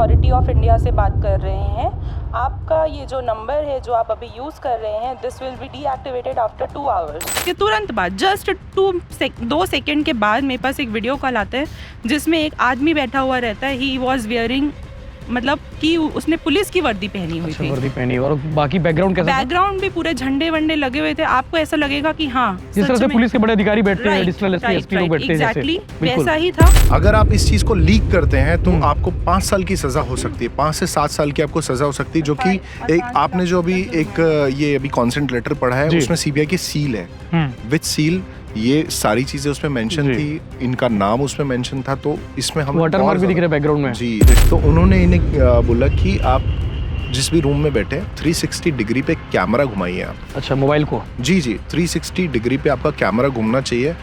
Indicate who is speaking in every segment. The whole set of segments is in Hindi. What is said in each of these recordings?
Speaker 1: अथॉरिटी ऑफ इंडिया से बात कर रहे हैं। आपका ये जो नंबर है जो आप अभी यूज़ कर रहे हैं, this will be deactivated after 2 hours. के तुरंत बाद जस्ट 2 सेकेंड के बाद मेरे पास एक वीडियो कॉल आता है जिसमें एक आदमी बैठा हुआ रहता है। ही वॉज वियरिंग, मतलब कि उसने पुलिस की वर्दी पहनी हुई थी।
Speaker 2: वर्दी पहनी, और बाकी बैकग्राउंड कैसा?
Speaker 1: बैकग्राउंड भी पूरे झंडे वंडे लगे हुए थे। आपको ऐसा लगेगा कि हाँ,
Speaker 2: जिस तरह से पुलिस के बड़े अधिकारी बैठते हैं, एडिशनल एसपी लोग बैठते हैं,
Speaker 1: एग्जैक्टली वैसा ही था।
Speaker 3: अगर आप इस चीज को लीक करते हैं तो आपको 5 साल की सजा हो सकती है, 5 से 7 साल की आपको सजा हो सकती है, जो कि एक आपने जो अभी एक ये अभी कॉन्सेंट लेटर पढ़ा है उसमें सीबीआई की सील है, विद सील ये सारी चीजें उसमें मेंशन थी, इनका नाम उसमें मेंशन था। तो इसमें हम
Speaker 2: वाटरमार्क भी दिख रहा है बैकग्राउंड में
Speaker 3: जी। तो उन्होंने इन्हें बोला कि आप जिस भी रूम में बैठे 360 डिग्री पे कैमरा घुमाइए आप।
Speaker 2: अच्छा, मोबाइल को?
Speaker 3: जी 360 डिग्री पे आपका कैमरा घूमना चाहिए,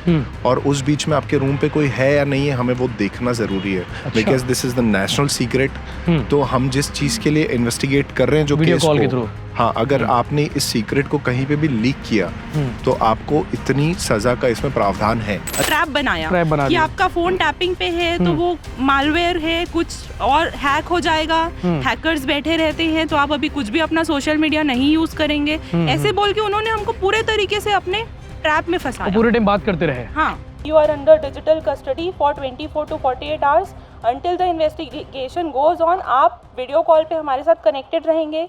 Speaker 3: और उस बीच में आपके रूम पे कोई है या नहीं है हमें वो देखना जरूरी है, because this is the national secret. तो हम जिस चीज के लिए इन्वेस्टिगेट कर रहे हैं, जो
Speaker 2: वीडियो कॉल के थ्रू,
Speaker 3: हाँ, अगर आपने इस सीक्रेट को कहीं पे भी लीक किया तो आपको इतनी सजा का इसमें प्रावधान है।
Speaker 1: ट्रैप बनाया कि आपका फोन टैपिंग पे है तो वो मालवेयर है, कुछ और हैक हो जाएगा, हैकर्स बैठे रहते हैं, तो आप अभी कुछ भी अपना सोशल मीडिया नहीं यूज करेंगे, ऐसे बोल के उन्होंने हमको पूरे तरीके से अपने ट्रैप में फंसाया।
Speaker 2: पूरे टाइम बात करते रहे।
Speaker 1: हाँ, you are under digital custody for 24 to 48 hours until the investigation goes on. आप वीडियो कॉल पे हमारे साथ कनेक्टेड रहेंगे,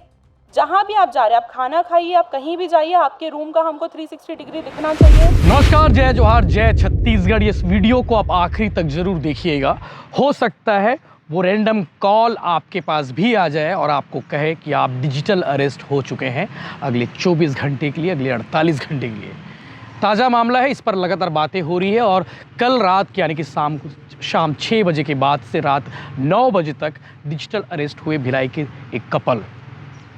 Speaker 1: जहाँ भी आप जा रहे हैं, आप खाना खाइए, आप कहीं भी जाइए, आपके रूम का हमको 360 डिग्री दिखना चाहिए।
Speaker 2: नमस्कार, जय जोहार, जय छत्तीसगढ़। इस वीडियो को आप आखिरी तक जरूर देखिएगा। हो सकता है वो रैंडम कॉल आपके पास भी आ जाए और आपको कहे कि आप डिजिटल अरेस्ट हो चुके हैं अगले 24 घंटे के लिए, अगले 48 घंटे के लिए। ताज़ा मामला है, इस पर लगातार बातें हो रही है, और कल रात यानी कि शाम 6 बजे के बाद से रात 9 बजे तक डिजिटल अरेस्ट हुए भिलाई के एक कपल।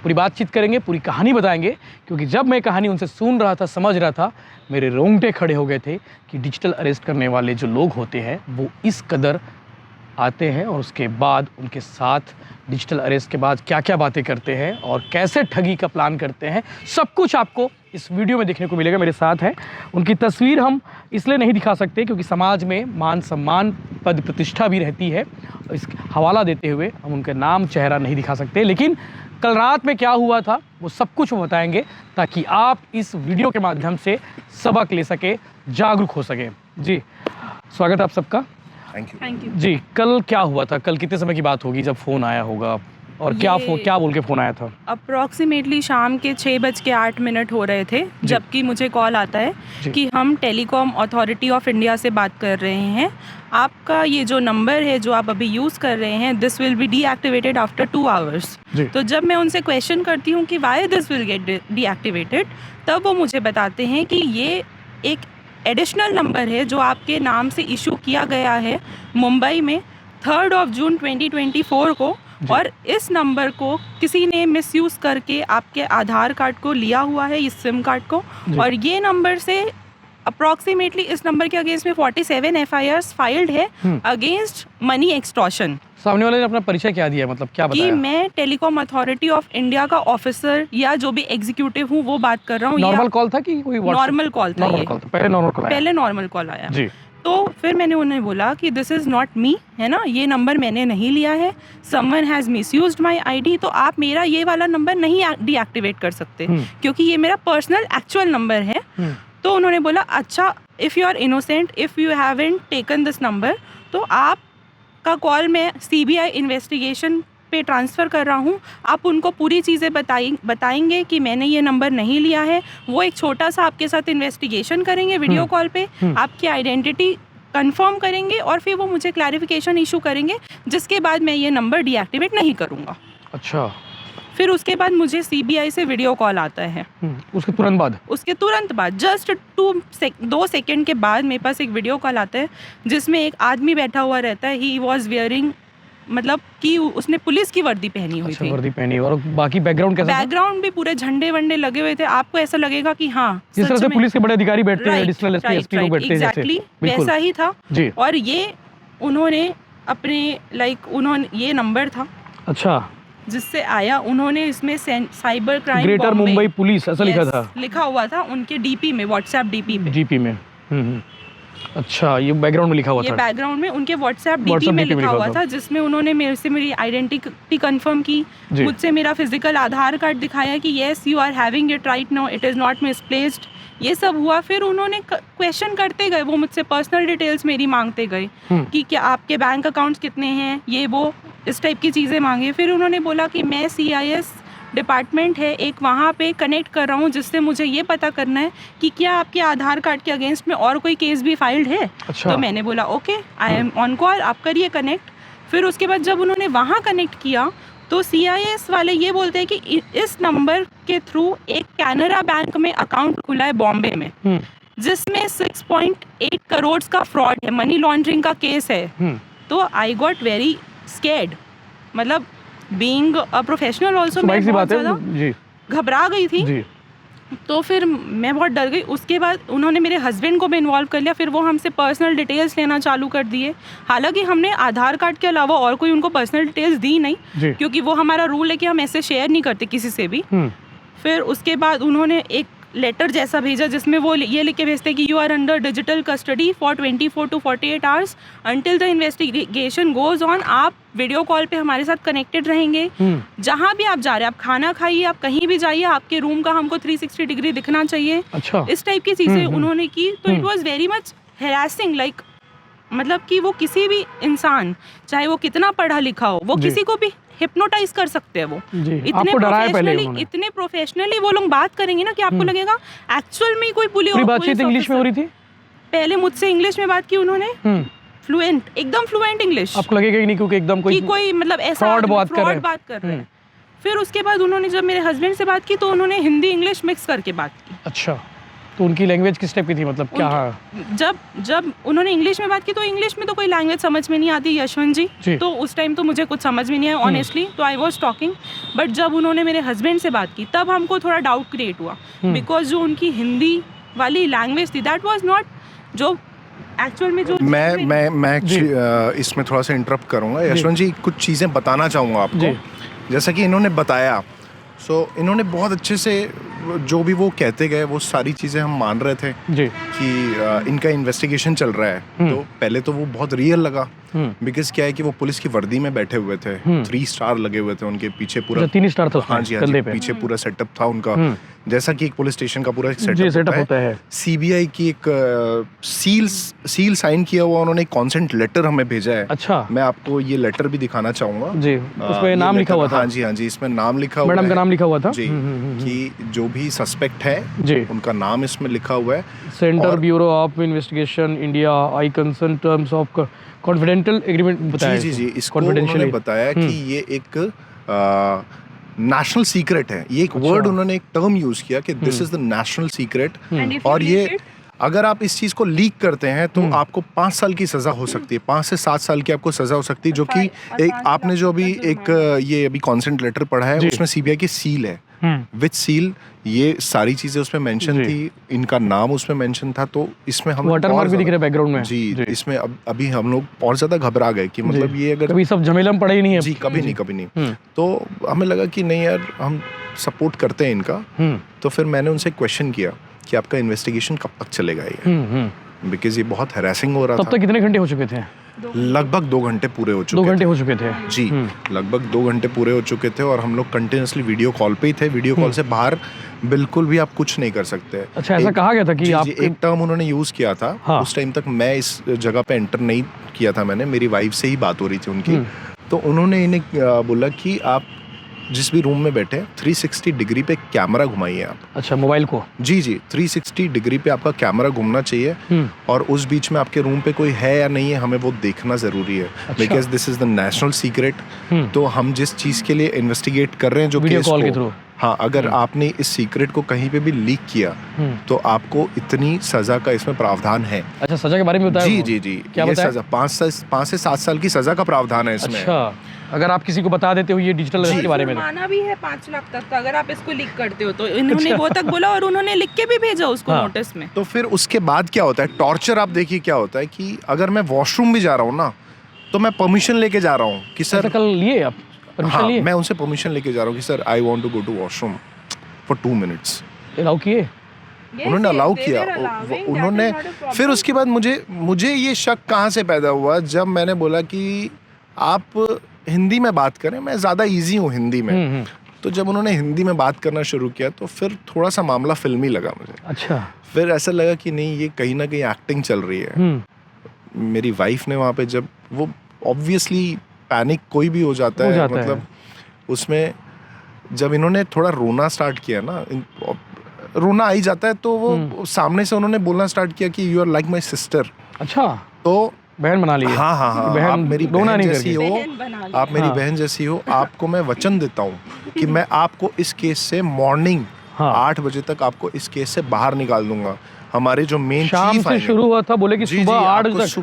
Speaker 2: पूरी बातचीत करेंगे, पूरी कहानी बताएंगे, क्योंकि जब मैं कहानी उनसे सुन रहा था, समझ रहा था, मेरे रोंगटे खड़े हो गए थे कि डिजिटल अरेस्ट करने वाले जो लोग होते हैं वो इस कदर आते हैं, और उसके बाद उनके साथ डिजिटल अरेस्ट के बाद क्या क्या बातें करते हैं और कैसे ठगी का प्लान करते हैं, सब कुछ आपको इस वीडियो में देखने को मिलेगा। मेरे साथ है, उनकी तस्वीर हम इसलिए नहीं दिखा सकते क्योंकि समाज में मान सम्मान, पद प्रतिष्ठा भी रहती है, इस हवाला देते हुए हम उनका नाम चेहरा नहीं दिखा सकते, लेकिन कल रात में क्या हुआ था वो सब कुछ वो बताएंगे, ताकि आप इस वीडियो के माध्यम से सबक ले सके, जागरूक हो सके। जी, स्वागत है आप सबका।
Speaker 3: थैंक यू
Speaker 2: जी। कल क्या हुआ था? कल कितने समय की बात होगी जब फ़ोन आया होगा, और क्या बोल के फ़ोन आया था?
Speaker 1: अप्रॉक्सीमेटली शाम के 6:08 हो रहे थे, जबकि मुझे कॉल आता है कि हम टेलीकॉम अथॉरिटी ऑफ इंडिया से बात कर रहे हैं। आपका ये जो नंबर है जो आप अभी यूज़ कर रहे हैं, this will be deactivated after 2 hours. तो जब मैं उनसे क्वेश्चन करती हूँ कि why this will get deactivated, तब वो मुझे बताते हैं कि ये एक एडिशनल नंबर है जो आपके नाम से इशू किया गया है मुंबई में 3 जून 2024 को, और इस नंबर को किसी ने मिसयूज़ करके आपके आधार कार्ड को लिया हुआ है, इस सिम कार्ड को, और ये नंबर से अप्रॉक्सीमेटली इस नंबर के अगेंस्ट में 47 FIRs फाइल्ड है अगेंस्ट मनी एक्सटॉर्शन।
Speaker 2: सामने वाले ने अपना परिचय क्या दिया, मतलब क्या बताया?
Speaker 1: कि मैं टेलीकॉम अथॉरिटी ऑफ इंडिया का ऑफिसर या जो भी एग्जीक्यूटिव हूँ वो बात कर रहा हूँ।
Speaker 2: नॉर्मल कॉल था कि कोई
Speaker 1: नॉर्मल कॉल था?
Speaker 2: पहले
Speaker 1: नॉर्मल कॉल आया जी। तो फिर मैंने उन्हें बोला कि दिस इज़ नॉट मी, है ना, ये नंबर मैंने नहीं लिया है, someone has misused my ID, तो आप मेरा ये वाला नंबर नहीं डीएक्टिवेट कर सकते क्योंकि ये मेरा पर्सनल एक्चुअल नंबर है। तो उन्होंने बोला अच्छा, if you are innocent, if you haven't taken this number, तो आपका कॉल मैं सीबीआई इन्वेस्टिगेशन पे ट्रांसफ़र कर रहा हूँ, आप उनको पूरी चीज़ें बताएंगे कि मैंने ये नंबर नहीं लिया है। वो एक छोटा सा आपके साथ इन्वेस्टिगेशन करेंगे वीडियो कॉल पे, आपकी आइडेंटिटी कंफर्म करेंगे, और फिर वो मुझे क्लैरिफिकेशन इशू करेंगे, जिसके बाद मैं ये नंबर डीएक्टिवेट नहीं करूँगा।
Speaker 2: अच्छा।
Speaker 1: फिर उसके बाद मुझे सीबीआई से वीडियो कॉल आता है।
Speaker 2: उसके तुरंत बाद जस्ट 2 सेकेंड के बाद मेरे पास एक वीडियो कॉल आता है जिसमें एक आदमी बैठा हुआ रहता है। ही वॉज वियरिंग, मतलब कि उसने पुलिस की वर्दी पहनी हुई थी। वर्दी पहनी, और बाकी बैकग्राउंड कैसा?
Speaker 1: बैकग्राउंड भी पूरे झंडे वंडे लगे हुए थे। आपको ऐसा लगेगा कि हाँ,
Speaker 2: जिस तरह से पुलिस के बड़े अधिकारी बैठते हैं, एडिशनल एसपी लोग बैठते हैं,
Speaker 1: एग्जैक्टली वैसा ही था। और ये उन्होंने अपने उन्होंने ये नंबर था,
Speaker 2: अच्छा,
Speaker 1: जिससे आया, उन्होंने इसमें cyber crime
Speaker 2: greater Mumbai police ऐसा लिखा था,
Speaker 1: लिखा हुआ था उनके डीपी में, व्हाट्सएप डीपी में।
Speaker 2: अच्छा, ये बैकग्राउंड में लिखा हुआ
Speaker 1: ये
Speaker 2: था।
Speaker 1: बैकग्राउंड में उनके व्हाट्सएप
Speaker 2: WhatsApp
Speaker 1: डीपी में
Speaker 2: DP
Speaker 1: लिखा हुआ था, जिसमें उन्होंने मेरे से मेरी आइडेंटिटी कंफर्म की,
Speaker 2: जी।
Speaker 1: मुझसे मेरा फिजिकल आधार कार्ड दिखाया कि yes you are having it right now, it is not misplaced. ये सब हुआ। फिर उन्होंने क्वेश्चन करते गए, वो मुझसे पर्सनल डिटेल्स मेरी मांगते गए कि क्या आपके बैंक अकाउंट्स कितने हैं, ये वो इस टाइप की चीज़ें मांगे। फिर उन्होंने बोला कि मैं CIS डिपार्टमेंट है एक, वहाँ पे कनेक्ट कर रहा हूँ, जिससे मुझे ये पता करना है कि क्या आपके आधार कार्ड के अगेंस्ट में और कोई केस भी फाइल्ड है।
Speaker 2: अच्छा।
Speaker 1: तो मैंने बोला okay, I am on call, आप करिए कनेक्ट। फिर उसके बाद जब उन्होंने वहाँ कनेक्ट किया तो CIS वाले ये बोलते हैं कि इस नंबर के थ्रू एक कैनरा बैंक में अकाउंट खुला है बॉम्बे में, जिसमें 6.8 करोड़ का फ्रॉड है, मनी लॉन्ड्रिंग का केस है। तो आई गॉट वेरी स्कैर्ड, मतलब बीइंग अ प्रोफेशनल ऑल्सो मैं बहुत ज़्यादा
Speaker 2: जी,
Speaker 1: घबरा गई थी
Speaker 2: जी।
Speaker 1: तो फिर मैं बहुत डर गई। उसके बाद उन्होंने मेरे हस्बैंड को भी इन्वॉल्व कर लिया, फिर वो हमसे पर्सनल डिटेल्स लेना चालू कर दिए। हालांकि हमने आधार कार्ड के अलावा और कोई उनको पर्सनल डिटेल्स दी नहीं, क्योंकि वो हमारा रूल है कि हम ऐसे शेयर नहीं करते किसी से भी। फिर उसके बाद उन्होंने एक लेटर जैसा भेजा, जिसमें वो ये लिख के भेजते कि you are under digital custody for 24 to 48 hours until the investigation goes on. आप वीडियो कॉल पे हमारे साथ कनेक्टेड रहेंगे, जहाँ भी आप जा रहे हैं, आप खाना खाइए, आप कहीं भी जाइए, आपके रूम का हमको 360 डिग्री दिखना चाहिए।
Speaker 2: अच्छा।
Speaker 1: इस टाइप की चीज़ें उन्होंने की। तो it was very much harassing, like मतलब कि वो किसी भी इंसान, चाहे वो कितना पढ़ा लिखा हो, वो किसी को भी हिप्नोटाइज कर सकते हैं। वो इतने प्रोफेशनली वो लोग बात करेंगे ना कि आपको लगेगा एक्चुअल में कोई पुलिस
Speaker 2: बातचीत इंग्लिश में हो रही थी।
Speaker 1: पहले मुझसे इंग्लिश में बात की उन्होंने, फ्लुएंट, एकदम फ्लुएंट इंग्लिश।
Speaker 2: आपको लगेगा ही नहीं क्योंकि एकदम कोई
Speaker 1: मतलब ऐसा
Speaker 2: फ्रॉड बात कर रहे
Speaker 1: हैं। फिर उसके बाद उन्होंने जब मेरे हस्बैंड से बात की तो उन्होंने हिंदी इंग्लिश मिक्स करके बात की।
Speaker 2: अच्छा, तो उनकी लैंग्वेज किस टाइप की थी, मतलब क्या?
Speaker 1: जब उन्होंने इंग्लिश में बात की तो इंग्लिश में तो कोई लैंग्वेज समझ में नहीं आती यशवंत जी, तो उस टाइम तो मुझे कुछ समझ में नहीं आया ऑनेस्टली, तो आई वाज टॉकिंग। बट जब उन्होंने मेरे हस्बैंड से बात की तब हमको थोड़ा डाउट क्रिएट हुआ, बिकॉज जो उनकी हिंदी वाली लैंग्वेज थी दैट वाज नॉट जो एक्चुअल में जो
Speaker 3: मैं इसमें थोड़ा सा इंटरप्ट करूंगा। यशवंत जी, कुछ चीज़ें बताना चाहूँगा आपको। जैसा कि इन्होंने बताया, इन्होंने बहुत अच्छे से जो भी वो कहते गए वो सारी चीज़ें हम मान रहे थे
Speaker 2: जी।
Speaker 3: कि इनका इन्वेस्टिगेशन चल रहा है। तो पहले तो वो बहुत रियल लगा, बिकॉज क्या है कि वो पुलिस की वर्दी में बैठे हुए थे, 3 स्टार लगे हुए थे उनके पीछे, पूरा
Speaker 2: 3 स्टार था।
Speaker 3: हाँ जी, पीछे पूरा सेटअप था उनका, जैसा कि एक पुलिस स्टेशन का पूरा सेटअप होता है। CBI की एक सील साइन किया हुआ उन्होंने कॉन्सेंट लेटर हमें भेजा है।
Speaker 2: अच्छा,
Speaker 3: मैं आपको ये लेटर भी दिखाना चाहूँगा
Speaker 2: जी। उसमें नाम लिखा हुआ था।
Speaker 3: हाँ जी, इसमें नाम लिखा हुआ है,
Speaker 2: मैडम का नाम लिखा हुआ था
Speaker 3: जी, कि जो भी सस्पेक्ट है जी, उनका नाम इसमें लिखा हुआ है।
Speaker 2: Centre bureau of investigation India, I concern terms of confidential agreement बताया।
Speaker 3: जी, इसको उन्होंने बताया कि ये एक नेशनल सीक्रेट है। ये एक वर्ड उन्होंने, एक टर्म यूज किया कि this is the national secret, और ये अगर आप इस चीज़ को लीक करते हैं तो आपको 5 साल की सज़ा हो सकती है, 5 से 7 साल की आपको सज़ा हो सकती है। जो कि एक आपने जो अभी एक ये अभी कॉन्सेंट लेटर पढ़ा है, उसमें CBI की सील है, विथ सील, ये सारी चीज़ें उसमें मेंशन थी, इनका नाम उसमें मेंशन था। तो इसमें हम
Speaker 2: वाटरमार्क भी दिख रहा है बैकग्राउंड में
Speaker 3: जी। इसमें अभी हम लोग और ज़्यादा घबरा गए कि मतलब ये अगर
Speaker 2: कभी सब झमेला में पड़ा ही नहीं है जी,
Speaker 3: कभी नहीं। तो हमें लगा कि नहीं यार, हम सपोर्ट करते हैं इनका। तो फिर मैंने उनसे क्वेश्चन किया कि आपका इन्वेस्टिगेशन कब तक चलेगा ये, बिकॉज ये बहुत हैरेसिंग हो रहा था।
Speaker 2: तब तक कितने घंटे हो चुके थे?
Speaker 3: लगभग 2 घंटे पूरे हो चुके
Speaker 2: 2 घंटे हो चुके थे
Speaker 3: जी। लगभग 2 घंटे पूरे हो चुके थे और हम लोग कंटिन्यूसली वीडियो कॉल पे ही थे। वीडियो कॉल से बाहर बिल्कुल भी आप कुछ नहीं कर सकते।
Speaker 2: अच्छा, ऐसा कहा गया था कि आप
Speaker 3: एक टर्म उन्होंने यूज किया था। हाँ। उस टाइम तक मैं इस जगह पे एंटर नहीं किया था, मैंने, मेरी वाइफ से ही बात हो रही थी उनकी। तो उन्होंने इन्हें बोला कि आप जिस भी रूम में बैठे 360 डिग्री पे कैमरा घुमाइए आप।
Speaker 2: अच्छा, मोबाइल को? जी
Speaker 3: 360 डिग्री पे आपका कैमरा घूमना चाहिए, और उस बीच में आपके रूम पे कोई है या नहीं है हमें वो देखना जरूरी है, because this is the national secret. तो हम जिस चीज के लिए इन्वेस्टिगेट कर रहे हैं, जो
Speaker 2: वीडियो कॉल के थ्रू,
Speaker 3: हाँ, अगर आपने इस सीक्रेट को कहीं पे भी लीक किया तो आपको इतनी सजा का इसमें प्रावधान है।
Speaker 2: अच्छा, सजा के बारे में बताया? जी। क्या
Speaker 3: ये सजा 5 से 7 साल की सजा का प्रावधान है इसमें।
Speaker 2: अच्छा, अगर आप किसी को बता देते हो ये डिजिटल अरेस्ट के बारे में?
Speaker 1: माना भी है 5 लाख तक का, अगर आप इसको लीक करते हो तो। इन्होंने वो तक बोला और उन्होंने लिख के भी भेजा उसको नोटिस में।
Speaker 3: तो फिर उसके बाद क्या होता है, टॉर्चर आप देखिए क्या होता है कि अगर मैं वॉशरूम भी जा रहा हूँ ना, तो मैं परमिशन लेके जा रहा हूँ कि सर,
Speaker 2: कल लिए आप
Speaker 3: हाँ, मैं उनसे परमिशन लेके जा रहा हूँ कि sir I want to go to washroom for 2 minutes.
Speaker 2: Allow किए?
Speaker 3: उन्होंने अलाउ किया। उन्होंने फिर उसके बाद मुझे ये शक कहाँ से पैदा हुआ, जब मैंने बोला कि आप हिंदी में बात करें, मैं ज़्यादा इजी हूँ हिंदी में। तो जब उन्होंने हिंदी में बात करना शुरू किया तो फिर थोड़ा सा मामला फिल्मी लगा मुझे।
Speaker 2: अच्छा।
Speaker 3: फिर ऐसा लगा कि नहीं, ये कहीं ना कहीं एक्टिंग चल रही है। मेरी वाइफ ने वहाँ पे, जब वो ऑब्वियसली पैनिक कोई भी हो जाता है, मतलब उसमें जब इन्होंने थोड़ा रोना स्टार्ट किया ना, रोना आ ही जाता है, तो वो सामने से उन्होंने बोलना स्टार्ट किया कि you are like my sister.
Speaker 2: अच्छा,
Speaker 3: तो
Speaker 2: बहन बना ली।
Speaker 3: हाँ, आप मेरी बहन जैसी हो, आप मेरी बहन जैसी हो। आपको मैं वचन देता हूँ कि मैं आपको इस केस से मॉर्निंग 8 बजे तक आपको इस केस से बाहर निकाल दूंगा। हमारे जो मेन
Speaker 2: शाम से शुरू हुआ था, बोले कि सुबह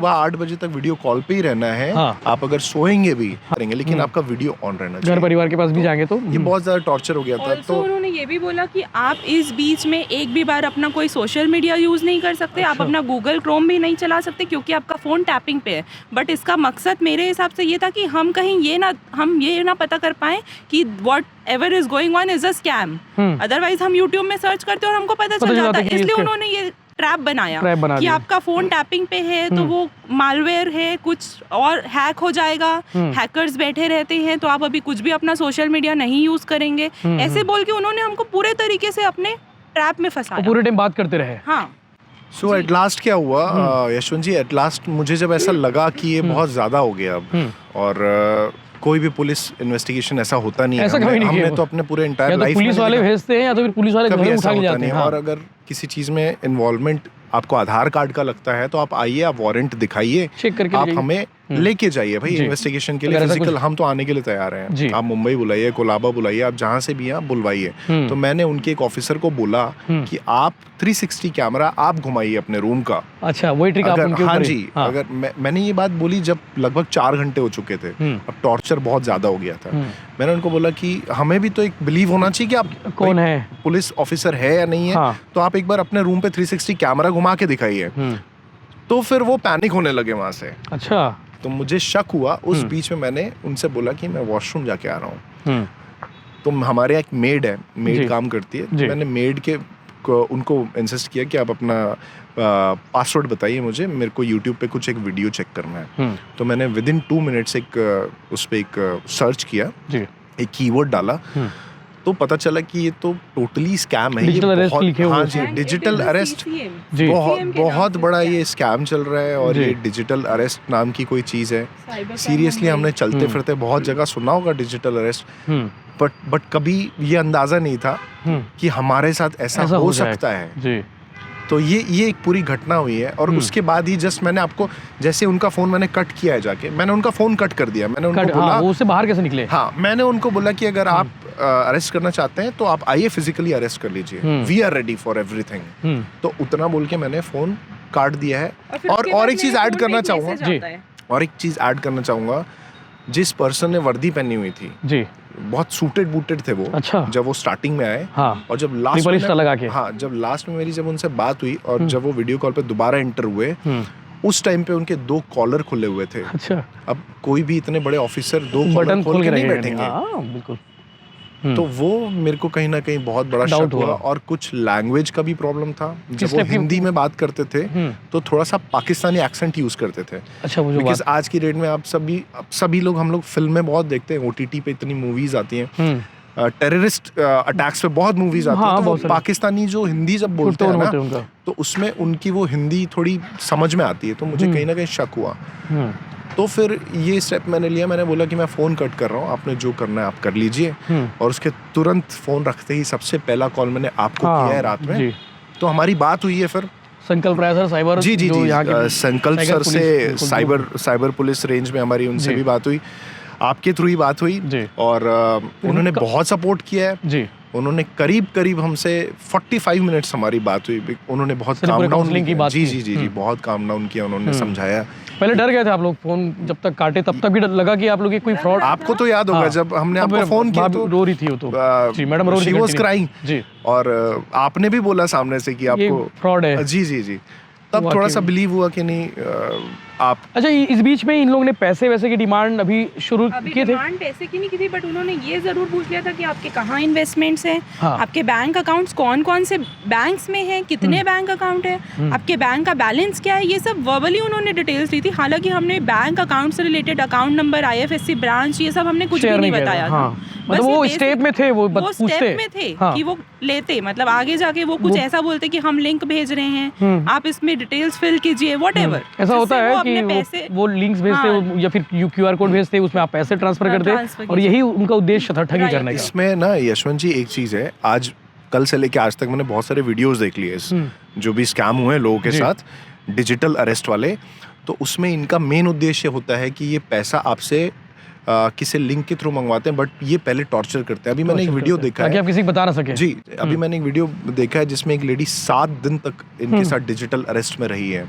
Speaker 3: 8 बजे तक वीडियो कॉल पे ही रहना है। आप अगर सोएंगे भी करेंगे, लेकिन आपका वीडियो ऑन रहना चाहिए।
Speaker 2: घर परिवार के पास भी जाएंगे तो
Speaker 3: ये बहुत ज्यादा टॉर्चर हो गया था। तो
Speaker 1: उन्होंने ये भी बोला कि आप इस बीच में एक भी बार अपना कोई सोशल मीडिया यूज नहीं कर सकते। आप अपना गूगल क्रोम भी नहीं चला सकते क्योंकि आपका फोन टैपिंग पे है। बट इसका मकसद मेरे हिसाब से ये था कि हम कहीं ये ना पता कर पाए कि what ever is going on is a scam. Otherwise हम यूट्यूब में सर्च करते और हमको पता चल जाता है। इसलिए उन्होंने ये ट्रैप बनाया कि आपका फोन टैपिंग पे है तो वो मालवेयर है, कुछ और हैक हो जाएगा, हैकर्स बैठे रहते हैं, तो आप अभी कुछ भी अपना सोशल मीडिया नहीं यूज करेंगे। ऐसे बोल के उन्होंने हमको पूरे तरीके से अपने ट्रैप में फंसाया।
Speaker 2: पूरे टाइम बात करते रहे।
Speaker 1: हाँ।
Speaker 3: सो एट लास्ट क्या हुआ यशवंत जी, एट लास्ट मुझे जब ऐसा लगा कि ये बहुत ज्यादा हो गया अब, और कोई भी पुलिस इन्वेस्टिगेशन ऐसा होता नहीं है। हमने तो अपने पूरे एंटायर लाइफ में
Speaker 2: पुलिस वाले भेजते हैं या तो फिर पुलिस वाले घर उठा के जाते हैं।
Speaker 3: और अगर किसी चीज में इन्वॉल्वमेंट आपको आधार कार्ड का लगता है तो आप आइए, आप वारंट दिखाइए,
Speaker 2: चेक करके
Speaker 3: आप हमें लेके जाइए भाई इन्वेस्टिगेशन के लिए। फिजिकल हम तो आने के लिए तैयार हैं। आप मुंबई बुलाइए, कोलाबा बुलाइए, आप जहाँ से भी हैं आप बुलवाइए। तो मैंने उनके एक ऑफिसर को बोला कि आप 360 कैमरा आप घुमाइए अपने रूम का।
Speaker 2: अच्छा, वही ट्रिक आप उनके ऊपर।
Speaker 3: हाँ जी, अगर मैंने ये बात बोली जब लगभग 4 घंटे हो चुके थे, अब टॉर्चर बहुत ज्यादा हो गया था। मैंने उनको बोला कि हमें भी तो एक बिलीव होना चाहिए कि आप
Speaker 2: कौन है,
Speaker 3: पुलिस ऑफिसर है या नहीं है। तो आप एक बार अपने रूम पे 360 कैमरा घुमा के दिखाइए। तो फिर वो पैनिक होने लगे वहां से। अच्छा। तो मुझे शक हुआ। उस बीच में मैंने उनसे बोला कि मैं वॉशरूम जाके आ रहा हूँ। तो हमारे यहाँ एक मेड है, मेड काम करती है। मैंने मेड के उनको इंसिस्ट किया कि आप अपना पासवर्ड बताइए मुझे, मेरे को यूट्यूब पे कुछ एक वीडियो चेक करना है। तो मैंने विदिन 2 मिनट्स उस पर एक सर्च किया, एक कीवर्ड डाला, तो पता चला कि ये तो टोटली स्कैम है।
Speaker 2: डिजिटल अरेस्ट लिखे हुए।
Speaker 3: हाँ जी, डिजिटल अरेस्ट बहुत बड़ा ये स्कैम चल रहा है। और ये डिजिटल अरेस्ट नाम की कोई चीज़ है। सीरियसली हमने चलते फिरते बहुत जगह सुना होगा डिजिटल अरेस्ट, बट कभी ये अंदाज़ा नहीं था कि हमारे साथ ऐसा हो सकता है। तो ये एक पूरी घटना हुई है। और उसके बाद ही जस्ट मैंने आपको, जैसे उनका फ़ोन मैंने कट किया है जाके, मैंने उनका फ़ोन कट कर दिया। मैंने उनको बोला,
Speaker 2: वो उससे बाहर कैसे निकले?
Speaker 3: हाँ, मैंने उनको बोला कि अगर आप अरेस्ट करना चाहते हैं तो आप आइए, फिजिकली अरेस्ट कर लीजिए, we are ready for everything. तो उतना बोल के मैंने फ़ोन काट दिया है। और एक चीज़ ऐड करना चाहूँगा, जिस पर्सन ने वर्दी पहनी हुई थी जी, बहुत सूटेड बूटेड थे वो। अच्छा। जब वो स्टार्टिंग में आए, और जब लास्ट में मेरी जब उनसे बात हुई और जब वो वीडियो कॉल पे दोबारा एंटर हुए, उस टाइम पे उनके 2 कॉलर खुले हुए थे। अच्छा। अब कोई भी इतने बड़े ऑफिसर 2 कॉलर खोल के नहीं बैठेंगे। बिल्कुल। तो वो मेरे को कहीं ना कहीं बहुत बड़ा शक हुआ। और कुछ लैंग्वेज का भी प्रॉब्लम था। जब वो हिंदी में बात करते थे तो थोड़ा सा पाकिस्तानी एक्सेंट यूज करते थे। अच्छा, वो बिकॉज आज की डेट में आप सभी लोग, हम लोग फिल्में बहुत देखते हैं, OTT पे इतनी मूवीज आती हैं, टेररिस्ट अटैक्स पे बहुत मूवीज आती हैं, तो वो पाकिस्तानी जो हिंदी जब बोलते हैं ना, तो उसमें उनकी वो हिंदी थोड़ी समझ में आती है। तो मुझे कहीं ना कहीं शक हुआ। तो फिर ये स्टेप मैंने लिया। मैंने बोला कि मैं फ़ोन कट कर रहा हूँ, आपने जो करना है आप कर लीजिए। और उसके तुरंत फ़ोन रखते ही सबसे पहला कॉल मैंने आपको किया है रात में। तो हमारी बात हुई है फिर
Speaker 2: संकल्प राय सर, साइबर
Speaker 3: जी संकल्प सर से साइबर पुलिस रेंज में हमारी उनसे भी बात हुई, आपके थ्रू ही बात हुई। और उन्होंने बहुत सपोर्ट किया है जी। उन्होंने करीब हमसे 45 मिनट्स हमारी बात हुई। उन्होंने बहुत काम डाउन की बात जी बहुत काम डाउन किया, उन्होंने समझाया।
Speaker 2: पहले डर गए थे आप लोग, फोन जब तक काटे तब तक भी लगा कि आप लोग कोई फ्रॉड।
Speaker 3: आपको तो याद होगा जब हमने आपको फोन किया तो
Speaker 2: रो रही थी वो तो जी, मैडम रो रही थी,
Speaker 3: शी वाज क्राइंग जी। और आपने भी बोला सामने से कि आपको
Speaker 2: फ्रॉड है।
Speaker 3: जी तब थोड़ा सा बिलीव हुआ कि नहीं आप
Speaker 2: अच्छा, इस बीच में इन लोगों ने पैसे वैसे की डिमांड अभी शुरू
Speaker 1: अभी
Speaker 2: किए थे?
Speaker 1: डिमांड पैसे की नहीं की थी, बट उन्होंने ये जरूर पूछ लिया था कि आपके कहाँ इन्वेस्टमेंट्स हैं,
Speaker 2: हाँ।
Speaker 1: आपके बैंक अकाउंट्स कौन कौन से बैंक्स में हैं, कितने बैंक अकाउंट है, आपके बैंक का बैलेंस क्या है, ये सब वर्बली उन्होंने डिटेल्स दी थी। हालांकि हमने बैंक अकाउंट से related account number, IFSC branch, ये सब हमने कुछ भी
Speaker 2: शेयर
Speaker 1: नहीं
Speaker 2: किया था,
Speaker 1: बताया था।
Speaker 2: हाँ।
Speaker 1: बस
Speaker 2: मतलब
Speaker 1: ये
Speaker 2: वो
Speaker 1: basic-
Speaker 2: स्टेप में थे, वो
Speaker 1: वो
Speaker 2: पूछते
Speaker 1: स्टेप में थे
Speaker 2: हाँ।
Speaker 1: कि वो लेते, मतलब आगे जाके वो कुछ ऐसा बोलते कि हम लिंक भेज रहे हैं, आप इसमें डिटेल्स फिल कीजिए, व्हाटएवर।
Speaker 2: ऐसा होता है कि
Speaker 1: पैसे
Speaker 2: वो लिंक्स भेजते
Speaker 1: हाँ।
Speaker 2: या फिर QR कोड भेजते, उसमें आप पैसे ट्रांसफर करते
Speaker 1: ट्रांसफर
Speaker 2: और यही उनका उद्देश्य था, ठगी
Speaker 1: Right.
Speaker 2: करने का।
Speaker 3: इसमें ना यशवंत जी एक चीज है, आज कल से लेके आज तक मैंने बहुत सारे वीडियोस देख लिए इस जो भी स्कैम हुए हैं लोगों के
Speaker 2: जी।
Speaker 3: साथ, डिजिटल अरेस्ट वाले। तो उसमें इनका मेन उद्देश्य होता है कि ये पैसा आपसे किसी लिंक के थ्रू मंगवाते हैं, बट ये पहले टॉर्चर करते हैं। अभी मैंने एक वीडियो देखा
Speaker 2: ताकि
Speaker 3: है
Speaker 2: आप किसी को बता ना सके।
Speaker 3: जी, अभी मैंने एक वीडियो देखा है जिसमें एक लेडी 7 दिन तक इनके साथ डिजिटल अरेस्ट में रही है।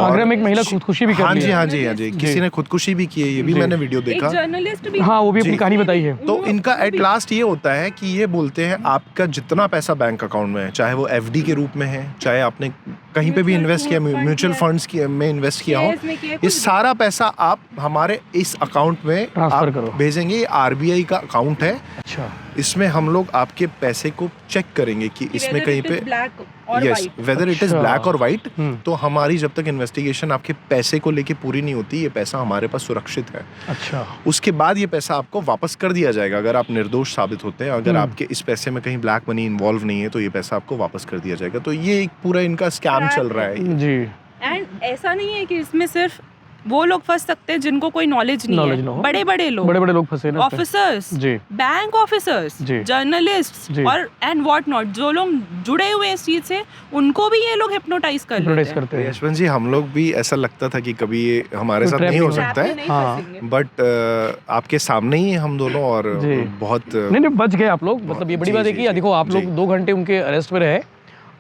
Speaker 2: आगरा में एक महिला खुदकुशी भी कर
Speaker 3: हाँ
Speaker 2: ली
Speaker 3: जी,
Speaker 2: है।
Speaker 3: हाँ जी, हाँ जी, किसी ने खुदकुशी भी की है, ये भी मैंने वीडियो
Speaker 1: एक
Speaker 3: देखा।
Speaker 1: जर्नलिस्ट भी
Speaker 2: हाँ, वो भी अपनी
Speaker 3: जी।
Speaker 2: कहानी बताई है।
Speaker 3: तो इनका एट लास्ट ये होता है कि ये बोलते हैं आपका जितना पैसा बैंक अकाउंट में है, चाहे वो FD के रूप में है, चाहे आपने कहीं पे भी इन्वेस्ट किया, म्यूचुअल फंड्स में इन्वेस्ट किया हो,
Speaker 1: शेयर्स में किया,
Speaker 3: ये
Speaker 1: कुछ
Speaker 3: सारा पैसा आप हमारे इस अकाउंट में
Speaker 2: ट्रांसफर
Speaker 3: आप
Speaker 2: करो।
Speaker 3: भेजेंगे। ये RBI का अकाउंट है,
Speaker 2: अच्छा,
Speaker 3: इसमें हम लोग आपके पैसे को चेक करेंगे कि इसमें
Speaker 1: whether
Speaker 3: कहीं
Speaker 1: it
Speaker 3: पे
Speaker 1: is black or
Speaker 3: yes
Speaker 1: white.
Speaker 3: Whether it is
Speaker 2: अच्छा।
Speaker 3: ब्लैक और वाइट। तो हमारी जब तक इन्वेस्टिगेशन आपके पैसे को लेके पूरी नहीं होती, ये पैसा हमारे पास सुरक्षित है।
Speaker 2: अच्छा।
Speaker 3: उसके बाद ये पैसा आपको वापस कर दिया जाएगा अगर आप निर्दोष साबित होते हैं। अगर आपके इस पैसे में कहीं ब्लैक मनी इन्वॉल्व नहीं है तो ये पैसा आपको वापस कर दिया जाएगा। तो ये एक पूरा इनका स्कैम चल रहा है।
Speaker 2: जी,
Speaker 1: एंड ऐसा नहीं है कि इसमें सिर्फ वो लोग फंस सकते हैं जिनको कोई नॉलेज नहीं
Speaker 2: Knowledge
Speaker 1: है,
Speaker 2: ना हो।
Speaker 1: बड़े बड़े लोग,
Speaker 2: बड़े बड़े लोग फंसे ना इसमें।
Speaker 1: ऑफिसर्स,
Speaker 2: जी।
Speaker 1: बैंक ऑफिसर्स,
Speaker 2: जी।
Speaker 1: जर्नलिस्ट
Speaker 2: जी।
Speaker 1: और एंड व्हाट नॉट, जो लोग जुड़े हुए हैं इस चीज से, उनको भी ये लोग हिप्नोटाइज कर लेते
Speaker 2: Hypnotize
Speaker 1: हैं।
Speaker 2: करते हैं।
Speaker 3: यशवंत जी, हम लोग भी ऐसा लगता था कि कभी ये हमारे
Speaker 2: कोई
Speaker 3: साथ
Speaker 2: trap
Speaker 3: नहीं हो
Speaker 2: नहीं
Speaker 3: सकता है,
Speaker 1: नहीं
Speaker 2: हाँ।
Speaker 1: फंसेंगे।
Speaker 3: बट आपके सामने ही हम दोनों और
Speaker 2: जी।
Speaker 3: बहुत
Speaker 2: नहीं, बच गए आप लोग। मतलब ये बड़ी
Speaker 3: जी,
Speaker 2: बात है
Speaker 3: जी,
Speaker 2: कि
Speaker 3: जी,
Speaker 2: देखो आप लोग
Speaker 3: जी।
Speaker 2: 2 घंटे उनके अरेस्ट में रहे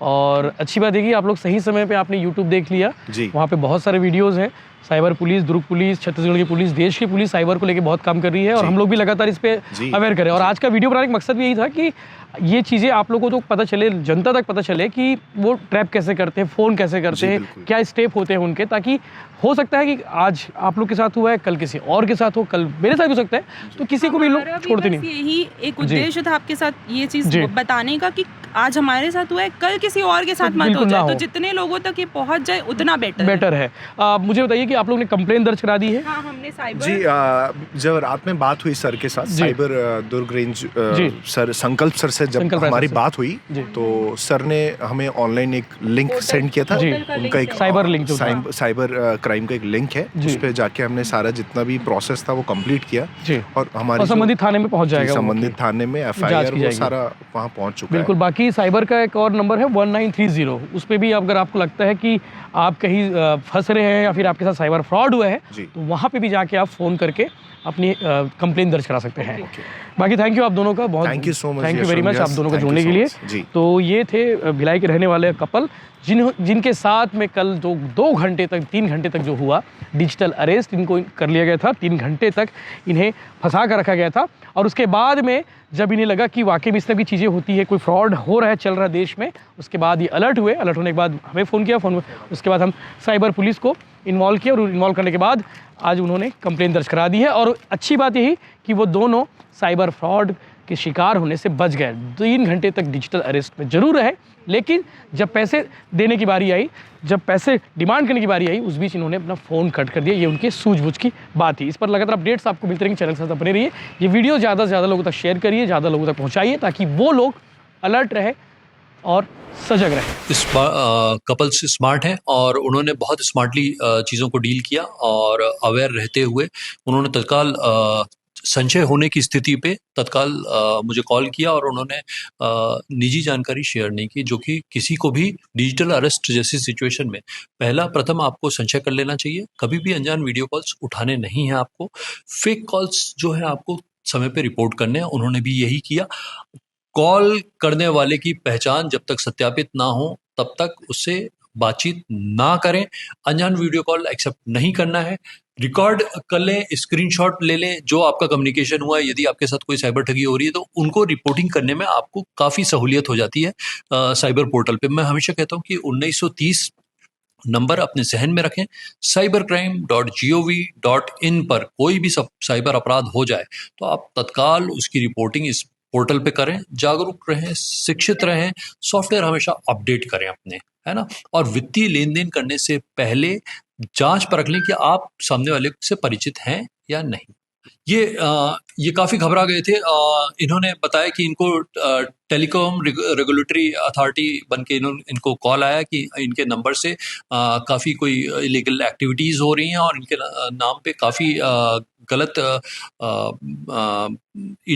Speaker 2: और अच्छी बात है कि आप लोग सही समय पे आपने YouTube देख लिया।
Speaker 3: जी।
Speaker 2: वहाँ पे बहुत सारे वीडियोस हैं। साइबर पुलिस, दुर्ग पुलिस, छत्तीसगढ़ की पुलिस, देश की पुलिस साइबर को लेके बहुत काम कर रही है और
Speaker 3: जी।
Speaker 2: हम लोग भी लगातार इस पे
Speaker 3: जी।
Speaker 2: अवेयर करें। और आज का वीडियो बनाने का मकसद भी यही था कि ये चीज़ें आप लोगों को तो पता चले, जनता तक पता चले कि वो ट्रैप कैसे करते हैं, फ़ोन कैसे करते
Speaker 3: जी,
Speaker 2: हैं,
Speaker 3: बिल्कुल।
Speaker 2: क्या स्टेप होते हैं उनके, ताकि हो सकता है कि आज आप लोग के साथ हुआ है, कल किसी और के साथ हो, कल मेरे साथ हो सकता है, तो किसी को भी लोग
Speaker 1: हमारा भी
Speaker 2: छोड़ते
Speaker 1: बस
Speaker 2: नहीं।
Speaker 1: यही एक
Speaker 2: जी।
Speaker 1: उद्देश्य था आपके साथ ये चीज
Speaker 2: जी।
Speaker 1: बताने का कि आज हमारे साथ हुआ है, कल किसी और के साथ मत हो
Speaker 2: बिल्कुल ना
Speaker 1: जाए,
Speaker 2: हो।
Speaker 1: तो जितने लोगों तक ये पहुंच जाए उतना बेटर
Speaker 2: बेटर है। मुझे बताइए कि आप लोग ने कंप्लेन दर्ज करा दी है?
Speaker 1: हाँ, हमने साइबर
Speaker 3: जी, जब रात में बात हुई सर के साथ,
Speaker 2: जी।
Speaker 3: साइबर दुर्ग रेंज
Speaker 2: जी।
Speaker 3: सर संकल्प सर से जब
Speaker 2: संकल्प
Speaker 3: हमारी
Speaker 2: सर से।
Speaker 3: बात हुई
Speaker 2: जी।
Speaker 3: तो सर ने हमें ऑनलाइन एक लिंक
Speaker 1: पोर्टल-
Speaker 3: सेंड किया था।
Speaker 2: जी।
Speaker 1: पोर्टल का
Speaker 3: उनका
Speaker 1: लिंक
Speaker 3: एक
Speaker 1: है।
Speaker 2: साइबर लिंक जो था।
Speaker 3: साइबर क्राइम का एक लिंक है,
Speaker 2: जी।
Speaker 3: उस पे जाके हमने सारा जितना भी प्रोसेस था वो कंप्लीट किया
Speaker 2: जी।
Speaker 3: और हमारी
Speaker 2: और
Speaker 3: जो-
Speaker 2: संबंधित थाने में पहुंच
Speaker 3: जी,
Speaker 2: जाएगा वो।
Speaker 3: संबंधित थाने में
Speaker 2: जांच
Speaker 3: FIR
Speaker 2: की
Speaker 3: वो
Speaker 2: जाएगी।
Speaker 3: सारा वहाँ पहुँच चुका
Speaker 2: बिल्कुल।
Speaker 3: है।
Speaker 2: बाकी साइबर का एक और नंबर है 1930, उस पे भी अगर आपको लगता है कि आप कहीं फंस रहे हैं या फिर आपके साथ साइबर फ्रॉड हुआ है,
Speaker 3: जी।
Speaker 2: तो वहाँ पे भी जाके आप फ़ोन करके अपनी कंप्लेन दर्ज करा सकते हैं।
Speaker 3: ओके।
Speaker 2: बाकी थैंक यू आप दोनों का बहुत।
Speaker 3: Thank you so much,
Speaker 2: thank you very
Speaker 3: Yashwant
Speaker 2: much
Speaker 3: ji.
Speaker 2: आप दोनों को
Speaker 3: Thank you
Speaker 2: जुड़ने
Speaker 3: so
Speaker 2: के लिए।
Speaker 3: much। जी।
Speaker 2: तो ये थे भिलाई के रहने वाले कपल जिनके साथ में कल 2 घंटे तक 3 घंटे तक जो हुआ डिजिटल अरेस्ट इनको कर लिया गया था। 3 घंटे तक इन्हें फंसा कर रखा गया था और उसके बाद में जब इन्हें लगा कि वाकई में इस तरह की चीज़ें होती है, कोई फ्रॉड हो रहा है, चल रहा है देश में, उसके बाद ये अलर्ट हुए। अलर्ट होने के बाद हमें फ़ोन किया, उसके बाद हम साइबर पुलिस को इन्वॉल्व किया और इन्वॉल्व करने के बाद आज उन्होंने कंप्लेन दर्ज करा दी है। और अच्छी बात यही कि वो दोनों साइबर फ्रॉड के शिकार होने से बच गए। 3 घंटे तक डिजिटल अरेस्ट में जरूर रहे, लेकिन जब पैसे देने की बारी आई, जब पैसे डिमांड करने की बारी आई, उस बीच इन्होंने अपना फ़ोन कट कर दिया। ये उनके सूझबूझ की बात थी। इस पर लगातार अपडेट्स आपको मिलते रहेंगे, चैनल के साथ बने रहिए। ये वीडियो ज़्यादा से ज़्यादा लोगों तक शेयर करिए, ज़्यादा लोगों तक पहुँचाइए, ताकि वो लोग अलर्ट रहे और सजग रहे।
Speaker 4: इस कपल्स स्मार्ट हैं और उन्होंने बहुत स्मार्टली चीज़ों को डील किया और अवेयर रहते हुए उन्होंने तत्काल संशय होने की स्थिति पे तत्काल मुझे कॉल किया और उन्होंने निजी जानकारी शेयर नहीं की, जो कि किसी को भी डिजिटल अरेस्ट जैसी सिचुएशन में प्रथम आपको संशय कर लेना चाहिए। कभी भी अनजान वीडियो कॉल्स उठाने नहीं है आपको। फेक कॉल्स जो है आपको समय पे रिपोर्ट करने हैं। उन्होंने भी यही किया। कॉल करने वाले की पहचान जब तक सत्यापित ना हो तब तक उससे बातचीत ना करें। अनजान वीडियो कॉल एक्सेप्ट नहीं करना है। रिकॉर्ड कर लें, स्क्रीनशॉट ले लें जो आपका कम्युनिकेशन हुआ है। यदि आपके साथ कोई साइबर ठगी हो रही है तो उनको रिपोर्टिंग करने में आपको काफ़ी सहूलियत हो जाती है साइबर पोर्टल पे। मैं हमेशा कहता हूँ कि 1930 नंबर अपने जहन में रखें, cybercrime.gov.in पर कोई भी साइबर अपराध हो जाए तो आप तत्काल उसकी रिपोर्टिंग इस पोर्टल पे करें। जागरूक रहें, शिक्षित रहें, सॉफ्टवेयर हमेशा अपडेट करें अपने, है ना। और वित्तीय लेन देन करने से पहले जांच परख लें कि आप सामने वाले से परिचित हैं या नहीं। ये काफ़ी घबरा गए थे। इन्होंने बताया कि इनको टेलीकॉम रेगुलेटरी अथॉरिटी बन के इनको कॉल आया कि इनके नंबर से काफ़ी कोई इलीगल एक्टिविटीज़ हो रही हैं और इनके नाम पे काफ़ी गलत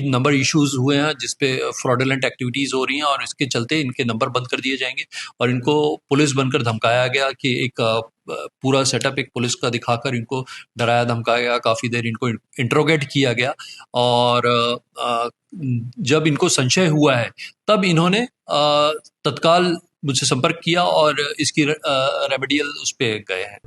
Speaker 4: नंबर इश्यूज हुए हैं जिसपे फ्रॉडुलेंट एक्टिविटीज़ हो रही हैं और इसके चलते इनके नंबर बंद कर दिए जाएंगे। और इनको पुलिस बनकर धमकाया गया कि एक पूरा सेटअप एक पुलिस का दिखाकर इनको डराया धमकाया गया, काफ़ी देर इनको इंट्रोगेट किया गया। और जब इनको संशय हुआ है तब इन्होंने तत्काल मुझसे संपर्क किया और इसकी रेमेडियल उस पे गए हैं।